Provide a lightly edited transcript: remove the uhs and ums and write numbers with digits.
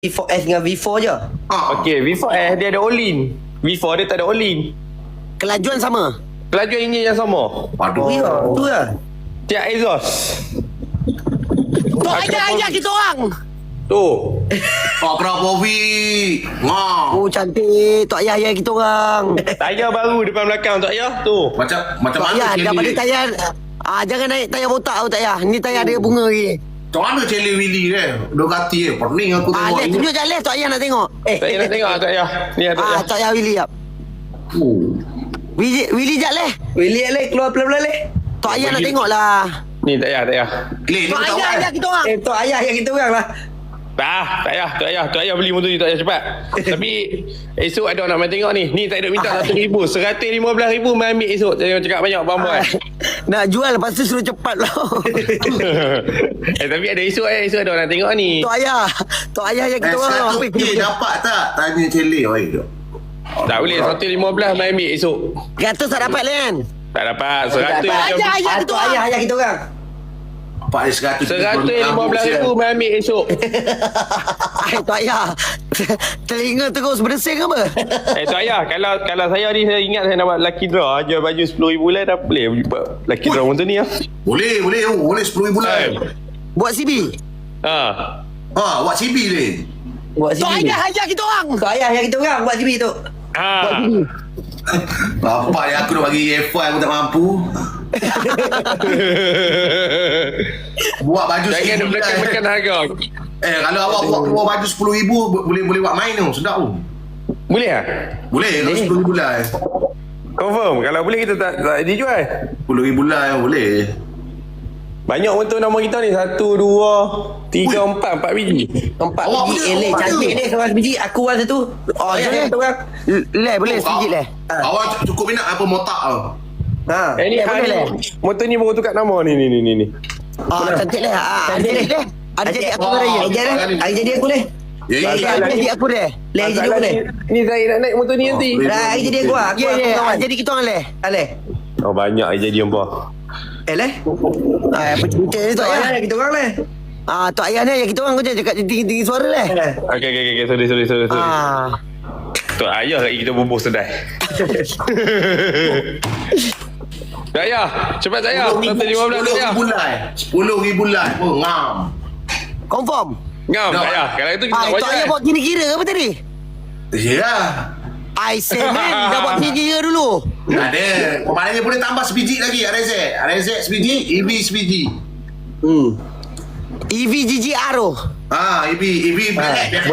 V4S dengan V4 je. Okey, V4S dia ada Olin. V4 dia tak ada Olin. Kelajuan sama. Kelajuan enjin yang sama. Aduh. Ya, tu lah. Tiap exhaust. Tok ayah kita orang. Tu. Berapa V? Oh cantik. Tok ayah kita orang. Tayar baru depan belakang tak ayah tu. Macam Tok mana ayah Celi? daripada tayar. Jangan naik tayar botak tau tak ayah. Ni tayar dia bunga lagi. Macam mana Celi Willy dia? Dua kati dia. Pening aku tengok. Les tunjuk je Les. Tok ayah nak tengok. Tak ayah nak tengok tak ayah. Ni ada ayah. Tok ayah Willy jap. Willy jap Les. Willy keluar pelan-pelan leh. Tok ayah nak tengok lah. Ni tak ayah, tak ayah. Leh, ni Tok tahu ayah kan? kita orang. Tok ayah yang kita orang lah. Tak ayah beli motor ni tak ayah cepat. Tapi esok ada orang nak main tengok ni. Ni tak ada minta 100,000. 115,000 main ambil esok. Jangan cakap banyak bambuan. Nak jual lepas tu suruh cepat lah. Tapi ada esok ada orang nak tengok ni. Tok ayah yang kita orang. Apa 100K dapat tak? Tanya Celi. Tak boleh 115 main ambil esok. 100 tak dapat Len. Tak dapat 100 Ayah kita Tok orang. ayah kita orang. Pak dia 115,000 main ambil esok. Tok ayah. Telinga terus berdesing apa? Tu ayah, kalau saya ni saya ingat saya nak buat lucky draw, jual baju 10,000 lah dah boleh buat lucky draw motor ni lah. Boleh 10,000 bulan. Buat CB. Buat CB ni. Buat Tok CB. ayah kita orang. Tok ayah yang kita orang buat CB tu. Bapak yang aku nak bagi F1 aku tak mampu. Buat baju Jangan RM1,000 menekan harga. kalau awak buat baju RM10,000 boleh buat main tu. Sedap tu. Boleh tak? Boleh kalau RM10,000 bulan. Confirm. Kalau boleh kita tak dijual. RM10,000 bulan boleh. Banyak motor nama kita ni. 1, 2, 3, 4 biji. 4 Awak biji. punya, awak Cantik punya. ni seorang biji. Aku orang satu. Jom Ayah kita orang. Les boleh sikit Les. Awak cukup minat apa motak tu? Ni boleh lah. motor ni baru tukar nama ni. Cantik Les. Ada Les. Ada jadi aku raya. Hari jadi aku leh. Ya, Ada jadi aku Les. Leh jadi aku leh. Ni saya nak naik motor ni nanti. boleh. Hari jadi aku lah. Aku kawan. Jadi kita orang Les. Aleh. Oh banyak jadi apa? Leh. Pencet ni Tok Tok ayah ayah. yang kita orang leh. Tok ayah ni yang kita orang kau jangan cakap tinggi-tinggi suara Les. Okey. Sorry. Tu ayah lagi kita bubuh sedai. Tak ayah, cepat saya. 115 tak ayah. RM10,000 bulan. Oh, ngam. Confirm. Ngam tak ayah. Kalau itu kita tak Tok ayah wajib. buat kira-kira apa tadi? Ya. I say man dah buat kira-kira dulu. Ada. Maknanya boleh tambah sebiji lagi. RZ sebiji, EV sebiji. EV GGR tu. EV black.